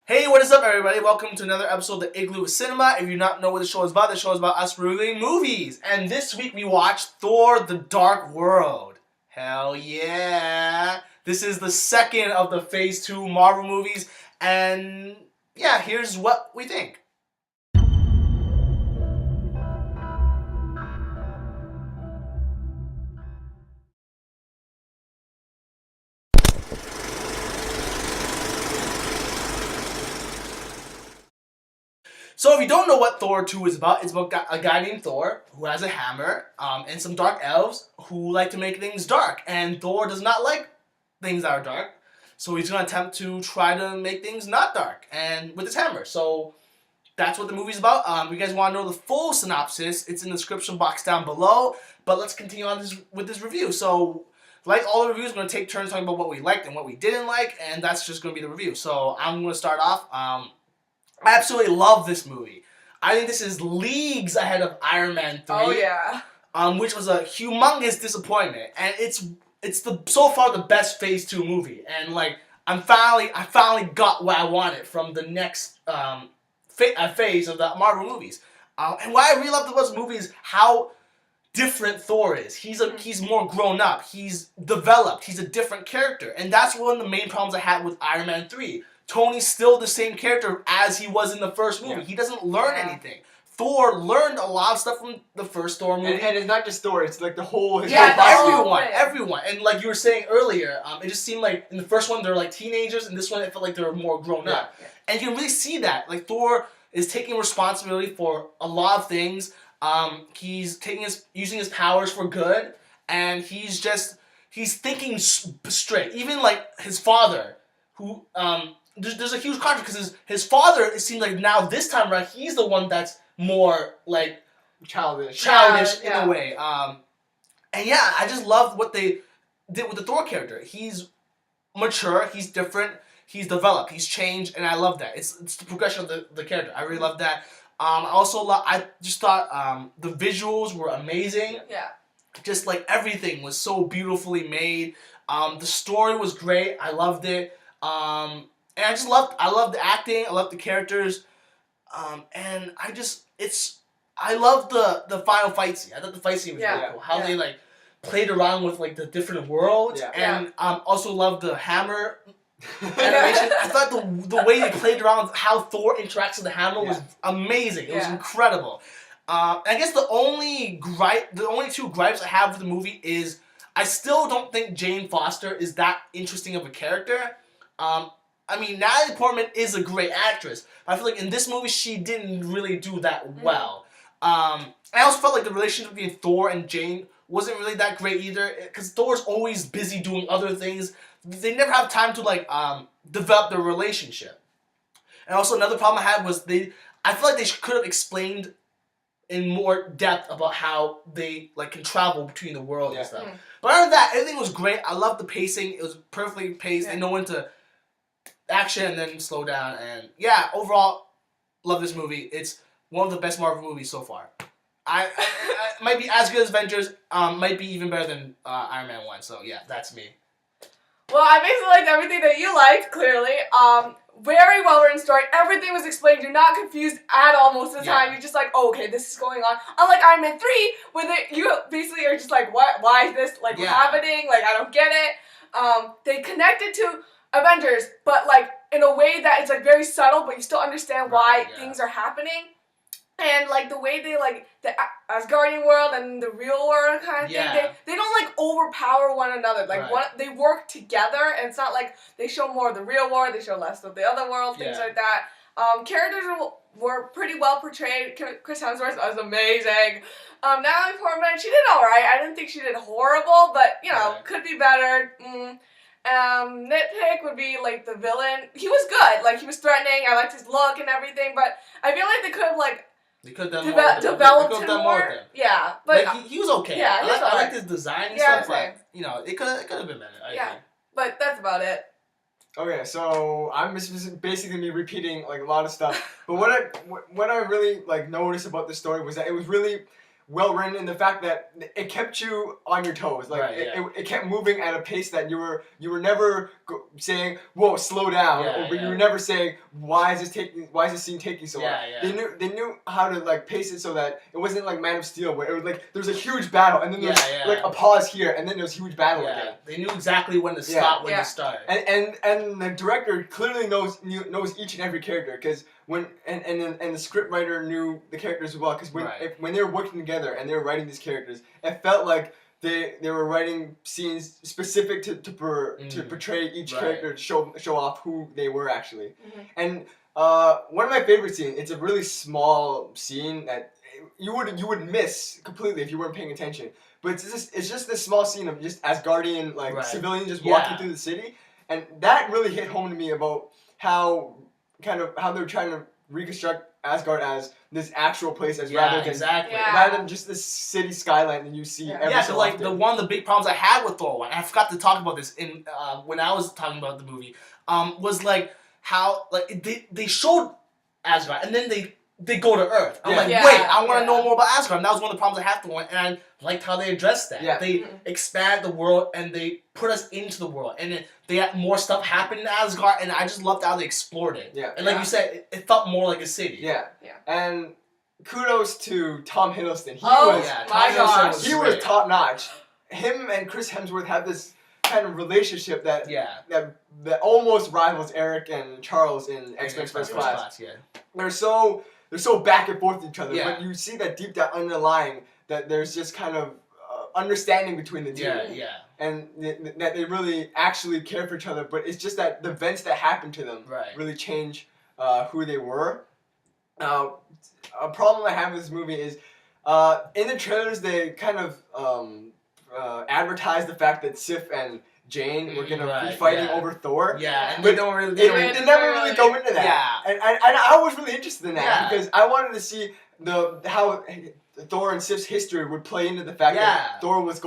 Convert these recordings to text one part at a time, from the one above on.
Hey, what is up, everybody? Welcome to another episode of the Igloo Cinema. If you not know what the show is about us reviewing movies. And this week we watched Thor: The Dark World. Hell yeah! This is the second of the Phase 2 Marvel movies, and yeah, here's what we think. So if you don't know what Thor 2 is about, it's about a guy named Thor who has a hammer and some dark elves who like to make things dark. And Thor does not like things that are dark, so he's going to attempt to try to make things not dark and with his hammer. So that's what the movie's about. If you guys want to know the full synopsis, it's in the description box down below. But let's continue on with this review. So like all the reviews, we're going to take turns talking about what we liked and what we didn't like, and that's just going to be the review. So I'm going to start off. I absolutely love this movie. I think this is leagues ahead of Iron Man 3. Oh yeah. Which was a humongous disappointment, and it's so far the best Phase 2 movie, and like I finally got what I wanted from the next phase of the Marvel movies. And what I really loved about this movie is how different Thor is. He's more grown up. He's developed. He's a different character, and that's one of the main problems I had with Iron Man 3. Tony's still the same character as he was in the first movie. Yeah. He doesn't learn anything. Thor learned a lot of stuff from the first Thor movie. And it's not just Thor, it's like the whole... Everyone. And like you were saying earlier, it just seemed like in the first one they're like teenagers, and this one it felt like they were more grown up. Yeah. And you can really see that. Like Thor is taking responsibility for a lot of things. He's using his powers for good, and he's thinking straight. Even like his father, who... There's a huge contrast because his father, it seems like now this time around, he's the one that's more like childish in a way. And yeah, I just love what they did with the Thor character. He's mature, he's different, he's developed, he's changed, and I love that. It's the progression of the character. I really love that. I just thought the visuals were amazing. Yeah. Just like everything was so beautifully made. The story was great. I loved it. And I love the acting, I love the characters, and I love the final fight scene. I thought the fight scene was really cool. How they like played around with like the different worlds, and also love the hammer animation. I thought the way they played around with how Thor interacts with the hammer was amazing. It was incredible. I guess the only two gripes I have with the movie is I still don't think Jane Foster is that interesting of a character. I mean, Natalie Portman is a great actress. I feel like in this movie, she didn't really do that well. I also felt like the relationship between Thor and Jane wasn't really that great either, because Thor's always busy doing other things. They never have time to like develop their relationship. And also another problem I had was I feel like they could have explained in more depth about how they like can travel between the worlds and stuff. But other than that, everything was great. I loved the pacing. It was perfectly paced. They know when to action and then slow down, and yeah, overall love this movie. It's one of the best Marvel movies so far. I might be as good as Avengers, might be even better than Iron Man 1, so yeah, that's me. Well, I basically liked everything that you liked, clearly. Very well written story. Everything was explained. You're not confused at all most of the time. You're just like, oh, okay, this is going on. Unlike Iron Man 3, where you basically are just like, what? Why is this happening? Like, I don't get it. They connected to Avengers, but like in a way that it's like very subtle, but you still understand why things are happening, and like the way they like the Asgardian world and the real world kind of thing. They don't like overpower one another. Like they work together, and it's not like they show more of the real world, they show less of the other world, things like that. Characters were pretty well portrayed. Chris Hemsworth was amazing. Natalie Portman, she did alright. I didn't think she did horrible, but you know, could be better. Nitpick would be like the villain. He was good, like he was threatening. I liked his look and everything, but I feel like they could have developed him more. Yeah, but like, he was okay. Yeah, I liked his design and stuff. But you know, it could have been better. I think. But that's about it. Okay, so I'm basically me repeating like a lot of stuff. But what I really like noticed about the story was that it was really well written in the fact that it kept you on your toes. Like Right, it kept moving at a pace that you were never saying, "Whoa, slow down," but you were never saying, "Why is this scene taking so long?" They knew how to like pace it so that it wasn't like Man of Steel where it was like there's a huge battle and then there's like a pause here and then there's huge battle again. They knew exactly when to stop, when to start. And the director clearly knows each and every character because when the script writer knew the characters as well because when they were working together and they were writing these characters, it felt like they were writing scenes specific to portray each character to show off who they were actually. And one of my favorite scenes, it's a really small scene that you would miss completely if you weren't paying attention. But it's just this small scene of just Asgardian civilians just walking through the city, and that really hit home to me about how they're trying to reconstruct Asgard as this actual place rather than just this city skyline that you see every so like often. one of the big problems I had with Thor 1, and I forgot to talk about this in when I was talking about the movie, was like how like they showed Asgard and then they go to Earth. I'm like, wait, I want to know more about Asgard. And that was one of the problems I had with Thor 1, and I liked how they addressed that. Yeah. They expand the world and they put us into the world, and they had more stuff happen in Asgard, and I just loved how they explored it. Yeah. And like you said, it felt more like a city. Yeah. And kudos to Tom Hiddleston. He was top notch. Him and Chris Hemsworth had this kind of relationship that almost rivals Eric and Charles in X-Men First Class. They're so back and forth with each other, but you see that deep down underlying that there's just kind of understanding between the two. And that they really actually care for each other, but it's just that the events that happen to them really change who they were. A problem I have with this movie is in the trailers they kind of advertise the fact that Sif and Jane were gonna be fighting over Thor. And but they don't really. They never really go into that. And I was really interested in that because I wanted to see how Thor and Sif's history would play into the fact that Thor was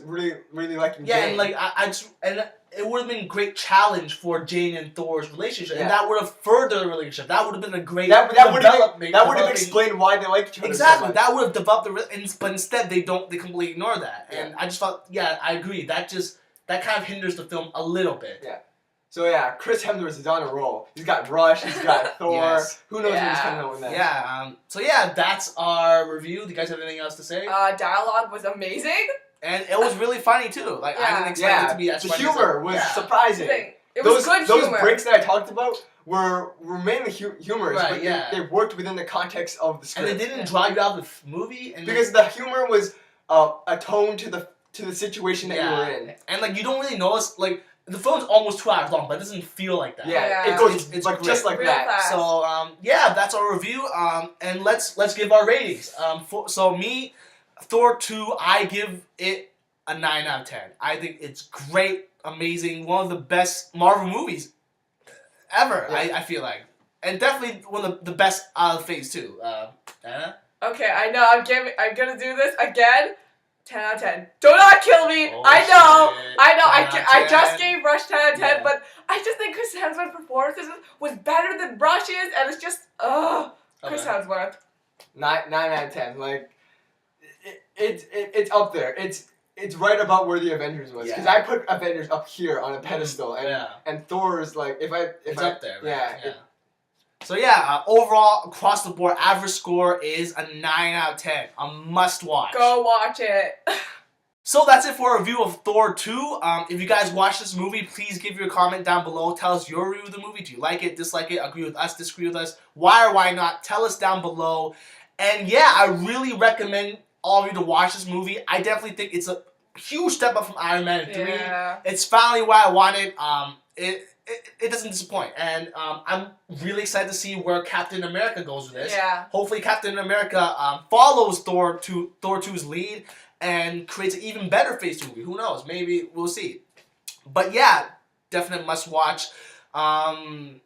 really liking Jane. And like it would have been a great challenge for Jane and Thor's relationship, and that would have furthered the relationship. That would have been a great development. That would have explained why they like each other. Exactly, so much. That would have developed but instead they completely ignore that. And I just thought, I agree. That kind of hinders the film a little bit. Yeah. So Chris Hemsworth is on a roll. He's got Rush, he's got Thor. Who knows what he's coming out with next? So that's our review. Do you guys have anything else to say? Dialogue was amazing. And it was really funny too. Like I didn't expect it to be as funny. The humor was surprising. It was good humor. Those breaks that I talked about were mainly humorous, but they worked within the context of the script. And they didn't draw you out of the movie. Because the humor was a tone to the situation that you were in. And like you don't really notice like the film's almost 2 hours long, but it doesn't feel like that. It goes it's like just like that. Fast. So that's our review. And let's give our ratings. So me, Thor 2, I give it a 9 out of 10. I think it's great, amazing, one of the best Marvel movies ever. I feel like, and definitely one of the best out of Phase 2. Anna? Okay, I know. I'm gonna do this again. 10 out of 10. Do not kill me. I know. I just gave Rush 10 out of 10, but I just think Chris Hemsworth's performance was better than Rush's, and it's just Chris Hemsworth. 9 out of 10. Like it's up there. It's right about where the Avengers was because I put Avengers up here on a pedestal, and Thor is like it's up there. Right? So overall across the board, average score is a 9 out of 10. A must watch. Go watch it. So that's it for our review of Thor 2. If you guys watch this movie, please give your comment down below. Tell us your review of the movie. Do you like it, dislike it, agree with us, disagree with us? Why or why not? Tell us down below. And I really recommend all of you to watch this movie. I definitely think it's a huge step up from Iron Man 3. It's finally what I wanted. It doesn't disappoint, and I'm really excited to see where Captain America goes with this. Hopefully Captain America follows Thor 2's lead and creates an even better Phase 2 movie. Who knows? Maybe we'll see. But definite must watch. So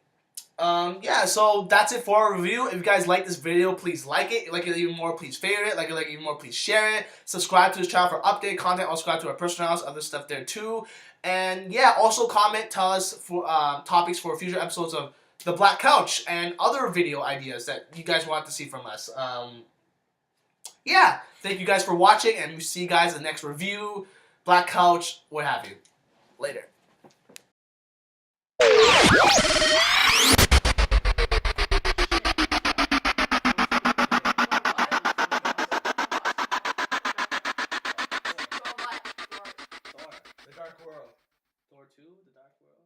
that's it for our review. If you guys like this video, please like it. If you like it even more, please favorite it. Like it even more, please share it. Subscribe to this channel for updated content. Also subscribe to our personal channels, other stuff there too. And also comment, tell us for topics for future episodes of The Black Couch and other video ideas that you guys want to see from us. Thank you guys for watching, and we'll see you guys in the next review, Black Couch, what have you. Later. Thor, the Dark World. Thor 2, The Dark World.